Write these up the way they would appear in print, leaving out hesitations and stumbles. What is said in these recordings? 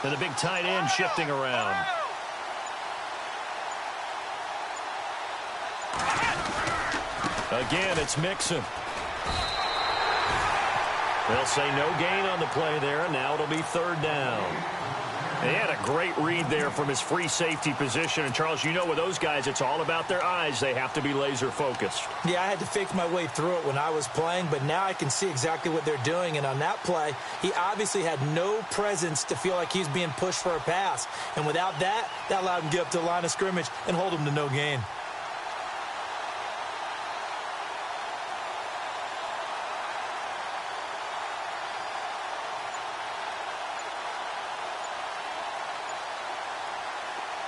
And the big tight end shifting around. Again, it's Mixon. They'll say no gain on the play there, and now it'll be third down. He had a great read there from his free safety position. And, Charles, you know with those guys, it's all about their eyes. They have to be laser-focused. Yeah, I had to fake my way through it when I was playing, but now I can see exactly what they're doing. And on that play, he obviously had no presence to feel like he's being pushed for a pass. And without that, that allowed him to get up to the line of scrimmage and hold him to no gain.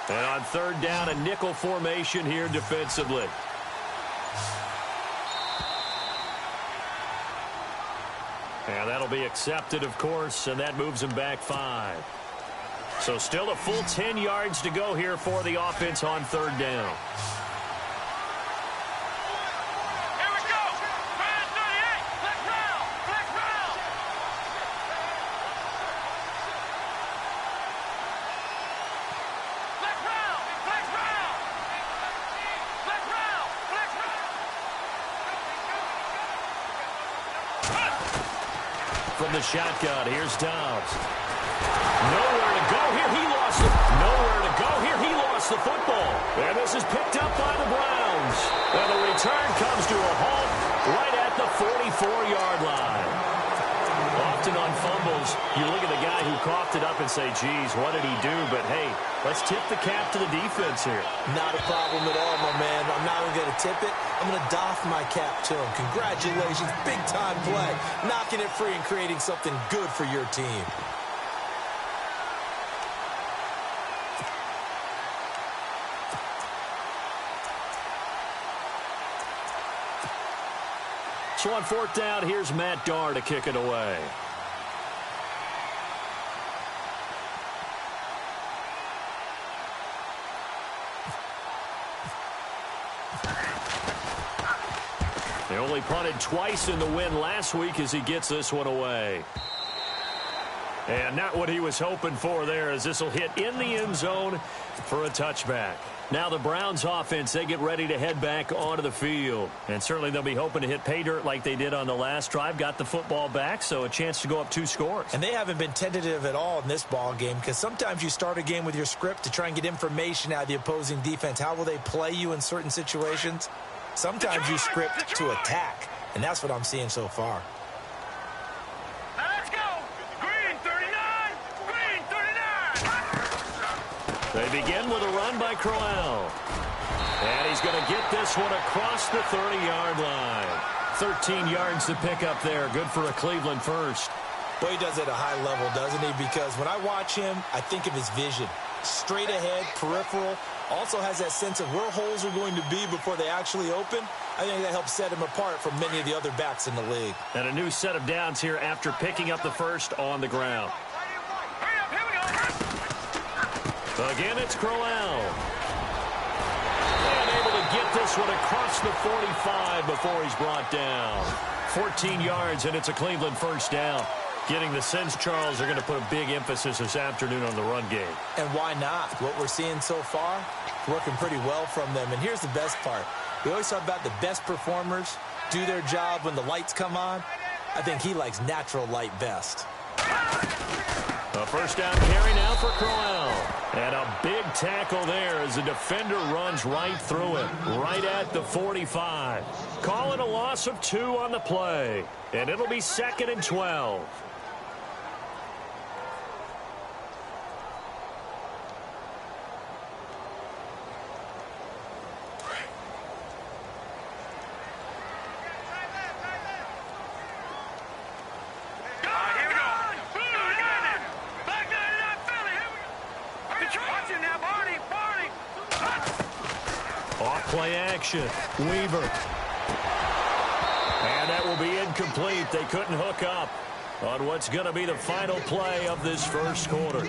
And on third down, a nickel formation here defensively. And that'll be accepted, of course, and that moves him back 5. So still a full 10 yards to go here for the offense on third down. From the shotgun, here's Dobbs. Nowhere to go here. He lost it. Nowhere to go here. He lost the football. And this is picked up by the Browns. And the return comes to a halt right at the 44-yard line. Often on fumbles, you look at the guy who coughed it up and say, geez, what did he do? But, hey, let's tip the cap to the defense here. Not a problem at all, my man. I'm not even going to tip it. I'm going to doff my cap to him. Congratulations. Big-time play. Knocking it free and creating something good for your team. So on fourth down, here's Matt Darr to kick it away. They only punted twice in the win last week as he gets this one away. And not what he was hoping for there, as this will hit in the end zone for a touchback. Now the Browns offense, they get ready to head back onto the field. And certainly they'll be hoping to hit pay dirt like they did on the last drive. Got the football back, so a chance to go up 2 scores. And they haven't been tentative at all in this ball game, because sometimes you start a game with your script to try and get information out of the opposing defense. How will they play you in certain situations? Sometimes you script to attack, and that's what I'm seeing so far. They begin with a run by Crowell. And he's going to get this one across the 30-yard line. 13 yards to pick up there. Good for a Cleveland first. Well, he does it at a high level, doesn't he? Because when I watch him, I think of his vision. Straight ahead, peripheral. Also has that sense of where holes are going to be before they actually open. I think that helps set him apart from many of the other backs in the league. And a new set of downs here after picking up the first on the ground. Again, it's Crowell. And able to get this one across the 45 before he's brought down. 14 yards, and it's a Cleveland first down. Getting the sense, Charles, they're going to put a big emphasis this afternoon on the run game. And why not? What we're seeing so far, working pretty well from them. And here's the best part. We always talk about the best performers do their job when the lights come on. I think he likes natural light best. A first down carry now for Crowell. And a big tackle there as the defender runs right through it, right at the 45. Calling a loss of 2 on the play. And it'll be 2nd and 12. Play action. Weaver. And that will be incomplete. They couldn't hook up on what's going to be the final play of this first quarter.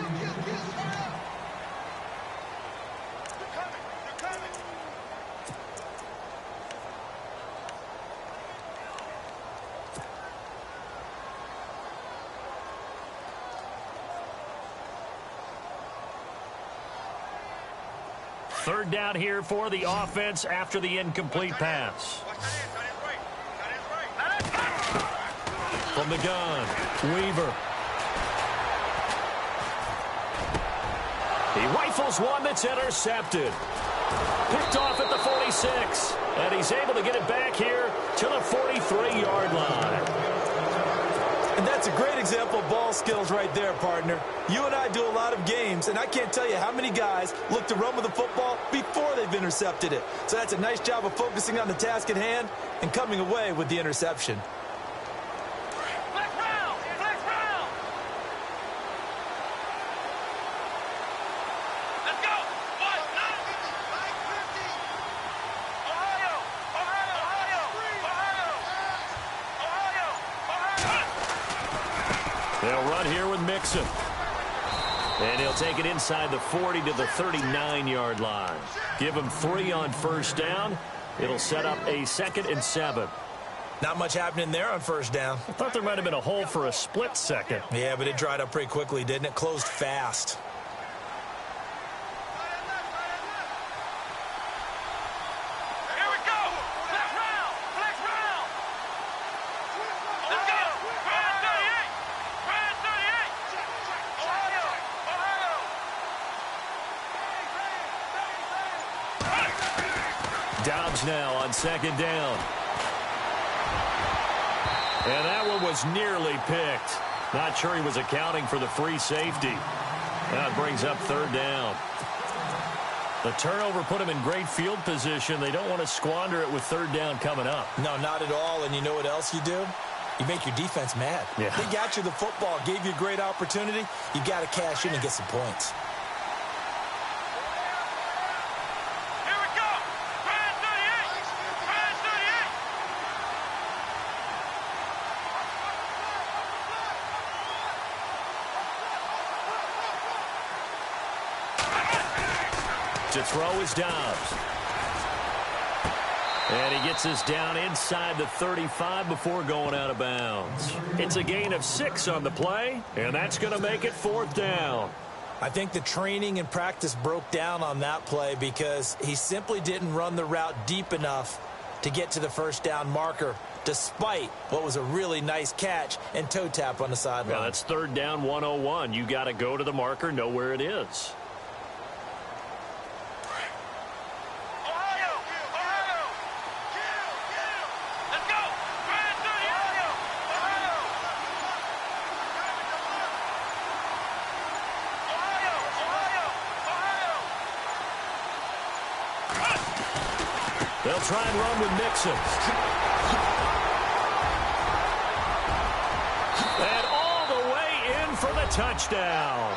Third down here for the offense after the incomplete pass. From the gun, Weaver. He rifles one that's intercepted. Picked off at the 46. And he's able to get it back here to the 43-yard line. And that's a great example of ball skills right there, partner. You and I do a lot of games, and I can't tell you how many guys look to run with the football before they've intercepted it. So that's a nice job of focusing on the task at hand and coming away with the interception. They'll run here with Mixon. And he'll take it inside the 40 to the 39-yard line. Give him 3 on first down. It'll set up a 2nd and 7. Not much happening there on first down. I thought there might have been a hole for a split second. Yeah, but it dried up pretty quickly, didn't it? Closed fast. Dobbs now on 2nd down. And that one was nearly picked. Not sure he was accounting for the free safety. That brings up 3rd down. The turnover put him in great field position. They don't want to squander it with 3rd down coming up. No, not at all. And you know what else you do? You make your defense mad. Yeah. They got you the football, gave you a great opportunity. You got to cash in and get some points. To throw is Dobbs. And he gets us down inside the 35 before going out of bounds. It's a gain of 6 on the play, and that's going to make it 4th down. I think the training and practice broke down on that play because he simply didn't run the route deep enough to get to the first down marker, despite what was a really nice catch and toe tap on the sideline. Well, that's 3rd down 101. You got to go to the marker, know where it is. They'll try and run with Mixon. And all the way in for the touchdown.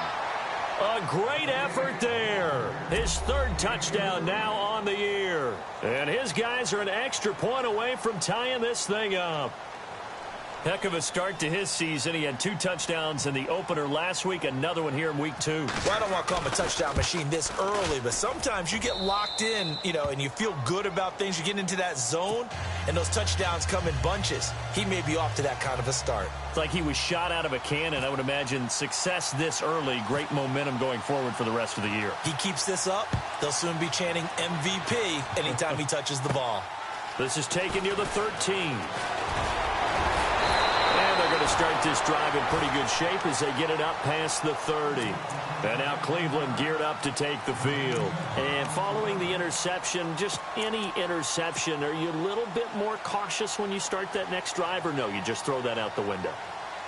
A great effort there. His 3rd touchdown now on the year. And his guys are an extra point away from tying this thing up. Heck of a start to his season. He had 2 touchdowns in the opener last week, another one here in week 2. Well, I don't want to call him a touchdown machine this early, but sometimes you get locked in, and you feel good about things. You get into that zone, and those touchdowns come in bunches. He may be off to that kind of a start. It's like he was shot out of a cannon. I would imagine success this early, great momentum going forward for the rest of the year. He keeps this up, they'll soon be chanting MVP anytime he touches the ball. This is taken near the 13. Going to start this drive in pretty good shape as they get it up past the 30. And now Cleveland geared up to take the field. And following the interception, just any interception, are you a little bit more cautious when you start that next drive, or no, you just throw that out the window?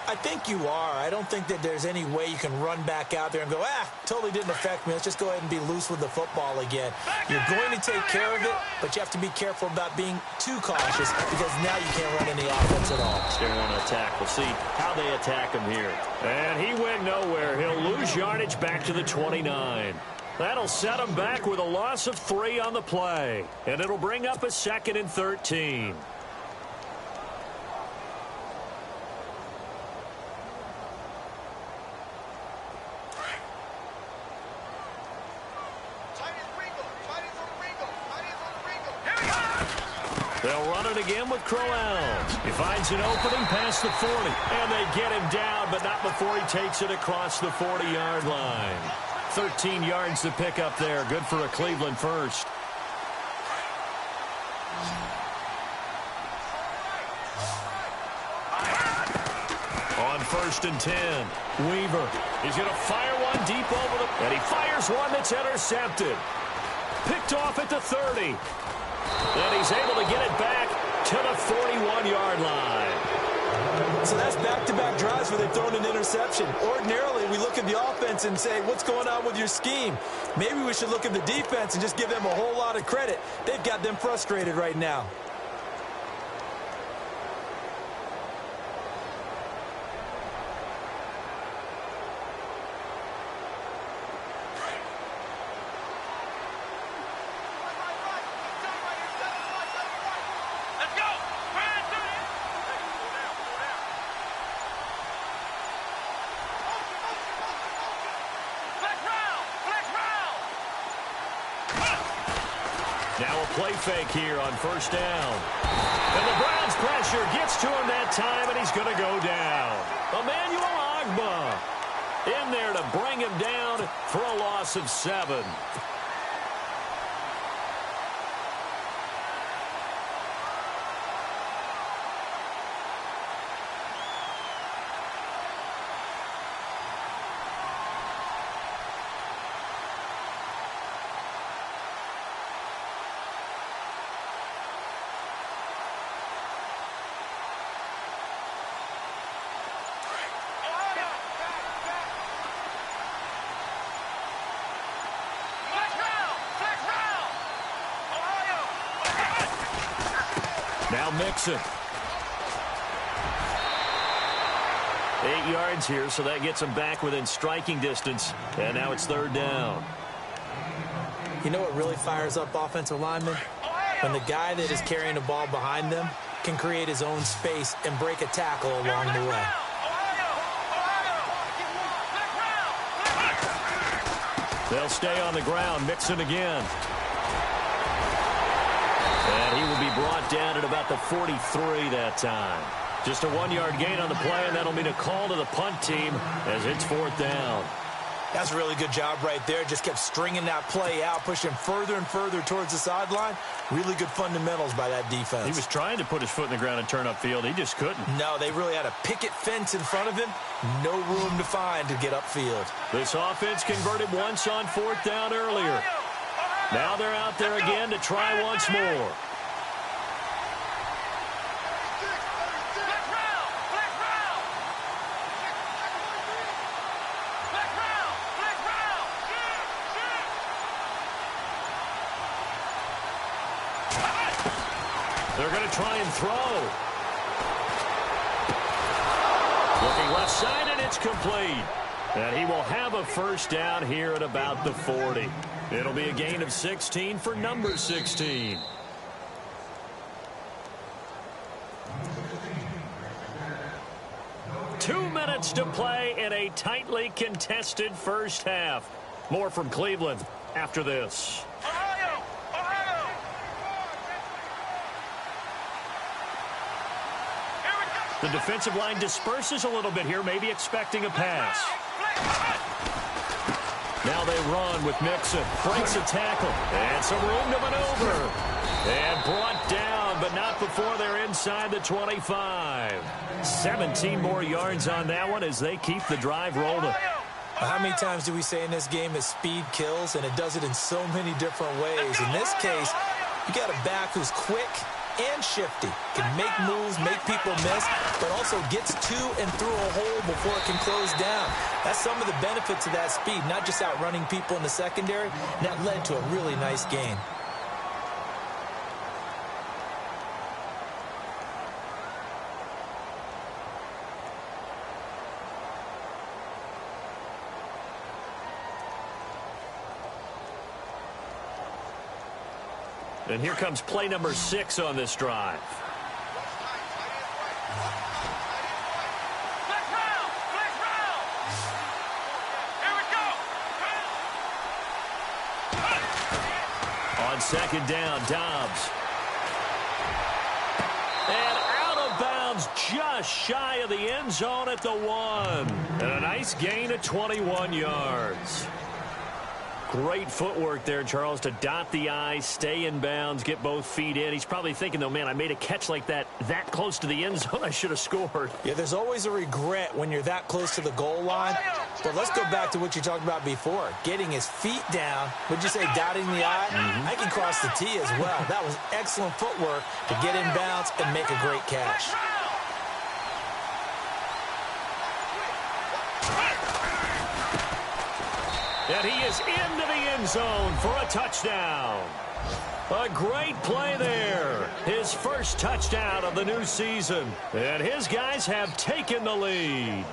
I think you are. I don't think that there's any way you can run back out there and go, totally didn't affect me. Let's just go ahead and be loose with the football again. You're going to take care of it, but you have to be careful about being too cautious because now you can't run any offense at all. They want to attack. We'll see how they attack him here. And he went nowhere. He'll lose yardage back to the 29. That'll set him back with a loss of 3 on the play. And it'll bring up a 2nd and 13. They'll run it again with Crowell. He finds an opening past the 40. And they get him down, but not before he takes it across the 40-yard line. 13 yards to pick up there. Good for a Cleveland first. On 1st and 10, Weaver. He's going to fire one deep over the... And he fires one that's intercepted. Picked off at the 30. And he's able to get it back to the 41-yard line. So that's back-to-back drives where they've thrown an interception. Ordinarily, we look at the offense and say, what's going on with your scheme? Maybe we should look at the defense and just give them a whole lot of credit. They've got them frustrated right now. Now a play fake here on 1st down. And the Browns pressure gets to him that time, and he's going to go down. Emmanuel Ogbah in there to bring him down for a loss of 7. Now Mixon. 8 yards here, so that gets him back within striking distance. And now it's 3rd down. You know what really fires up offensive linemen? When the guy that is carrying the ball behind them can create his own space and break a tackle along the way. They'll stay on the ground. Mixon again. And he will be brought down at about the 43 that time. Just a 1-yard gain on the play, and that'll mean a call to the punt team as it's 4th down. That's a really good job right there. Just kept stringing that play out, pushing further and further towards the sideline. Really good fundamentals by that defense. He was trying to put his foot in the ground and turn upfield. He just couldn't. No, they really had a picket fence in front of him. No room to find to get upfield. This offense converted once on 4th down earlier. Now they're out there again to try once more. They're going to try and throw. Looking left side, and it's complete. And he will have a 1st down here at about the 40. It'll be a gain of 16 for number 16. Two minutes to play in a tightly contested first half. More from Cleveland after this. The defensive line disperses a little bit here, maybe expecting a pass. Now they run with Mixon. Breaks a tackle. And some room to maneuver. And brought down, but not before they're inside the 25. 17 more yards on that one as they keep the drive rolling. How many times do we say in this game that speed kills, and it does it in so many different ways? In this case, you got a back who's quick and shifty, can make moves, make people miss, but also gets to and through a hole before it can close down. That's some of the benefits of that speed, not just outrunning people in the secondary. And that led to a really nice gain. And here comes play number 6 on this drive. On 2nd down, Dobbs. And out of bounds just shy of the end zone at the 1. And a nice gain of 21 yards. Great footwork there, Charles, to dot the I, stay in bounds, get both feet in. He's probably thinking, though, man, I made a catch like that close to the end zone. I should have scored. Yeah, there's always a regret when you're that close to the goal line. But let's go back to what you talked about before. Getting his feet down. Would you say dotting the I? I can cross the T as well. That was excellent footwork to get in bounds and make a great catch. And he is into the end zone for a touchdown. A great play there. His first touchdown of the new season. And his guys have taken the lead.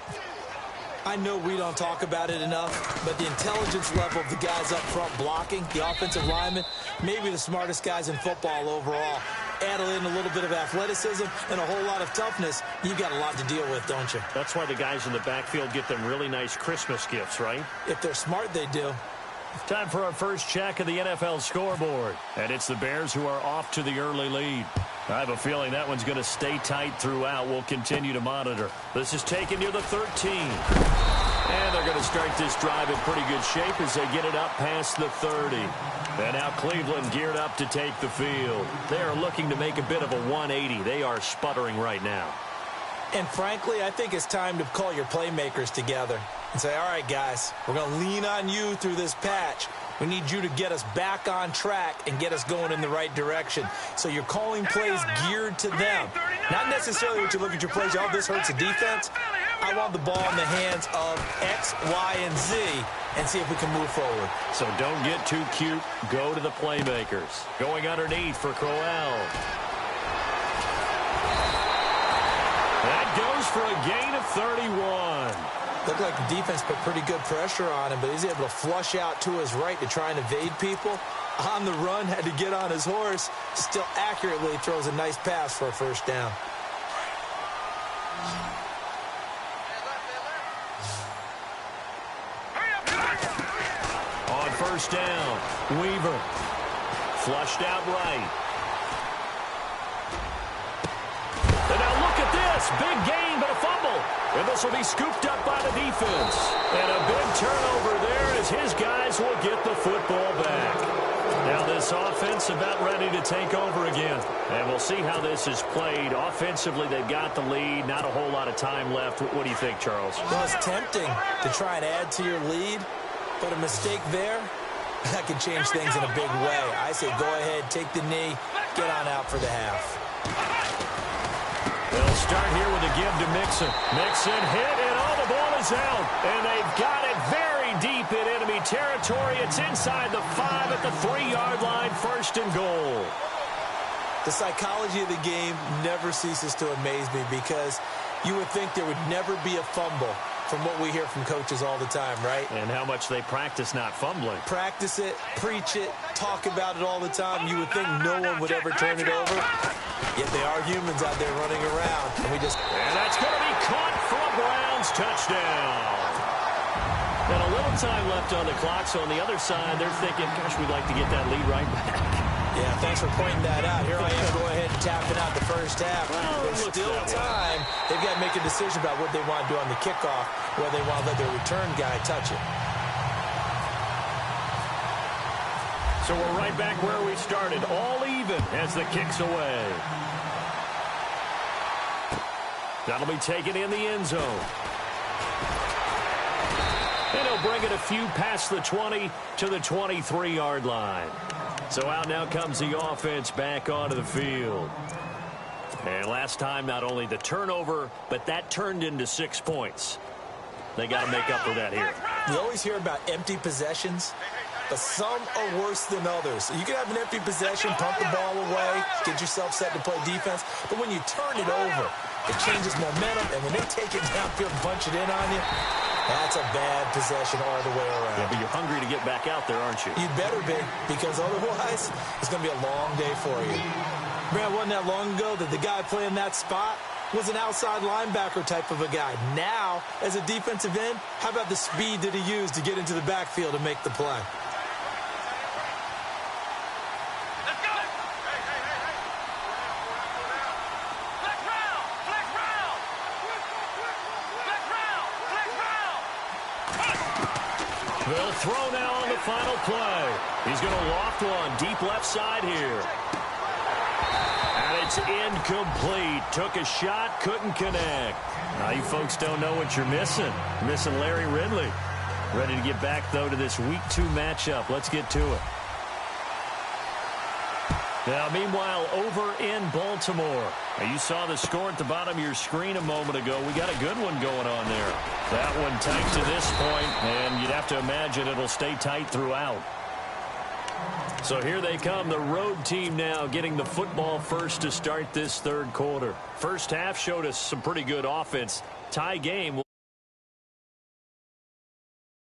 I know we don't talk about it enough, but the intelligence level of the guys up front blocking, the offensive linemen, maybe the smartest guys in football overall. Add in a little bit of athleticism and a whole lot of toughness, you've got a lot to deal with, don't you? That's why the guys in the backfield get them really nice Christmas gifts, right? If they're smart, they do. Time for our first check of the NFL scoreboard. And it's the Bears who are off to the early lead. I have a feeling that one's going to stay tight throughout. We'll continue to monitor. This is taken near the 13. And they're going to start this drive in pretty good shape as they get it up past the 30. And now Cleveland geared up to take the field. They are looking to make a bit of a 180. They are sputtering right now. And frankly, I think it's time to call your playmakers together and say, all right, guys, we're going to lean on you through this patch. We need you to get us back on track and get us going in the right direction. So you're calling plays geared to them. Not necessarily what you look at your plays, oh, this hurts the defense. I want the ball in the hands of X, Y, and Z and see if we can move forward. So don't get too cute. Go to the playmakers. Going underneath for Crowell. That goes for a gain of 31. Looked like the defense put pretty good pressure on him, but he's able to flush out to his right to try and evade people. On the run, had to get on his horse. Still accurately throws a nice pass for a first down. On first down, Weaver. Flushed out right. And now look at this. Big gain, but a fumble. And this will be scooped up by the defense. And a big turnover there as his guys will get the football back. Now this offense about ready to take over again. And we'll see how this is played. Offensively, they've got the lead. Not a whole lot of time left. What do you think, Charles? Well, it's tempting to try and add to your lead, but a mistake there, that could change things in a big way. I say go ahead, take the knee, get on out for the half. They'll start here with a give to Mixon. Mixon hit, and all the ball is out. And they've got it very deep in enemy territory. It's inside the 5 at the 3-yard line, first and goal. The psychology of the game never ceases to amaze me because you would think there would never be a fumble from what we hear from coaches all the time, right? And how much they practice not fumbling. Practice it, preach it, talk about it all the time. You would think no one would ever turn it over. Yet they are humans out there running around. And that's going to be caught for a Browns touchdown. And a little time left on the clock, so on the other side, they're thinking, gosh, we'd like to get that lead right back. Yeah, thanks for pointing that out. Here I am, go ahead and tapping out the first half. Well, there's still time. They've got to make a decision about what they want to do on the kickoff, whether they want to let their return guy touch it. So we're right back where we started, all even as the kick's away. That'll be taken in the end zone. And he'll bring it a few past the 20 to the 23-yard line. So out now comes the offense back onto the field. And last time, not only the turnover, but that turned into 6 points. They got to make up for that here. You always hear about empty possessions, but some are worse than others. You can have an empty possession, pump the ball away, get yourself set to play defense, but when you turn it over, it changes momentum, and when they take it downfield and punch it in on you, that's a bad possession all the way around. Yeah, but you're hungry to get back out there, aren't you? You'd better be, because otherwise, it's going to be a long day for you. Man, wasn't that long ago that the guy playing that spot was an outside linebacker type of a guy. Now, as a defensive end, how about the speed that he used to get into the backfield and make the play? They'll throw now on the final play. He's going to loft one deep left side here. And it's incomplete. Took a shot, couldn't connect. Now you folks don't know what you're missing. You're missing Larry Ridley. Ready to get back, though, to this Week 2 matchup. Let's get to it. Now, meanwhile, over in Baltimore. Now, you saw the score at the bottom of your screen a moment ago. We got a good one going on there. That one tight to this point, and you'd have to imagine it'll stay tight throughout. So here they come, the road team now getting the football first to start this third quarter. First half showed us some pretty good offense. Tie game.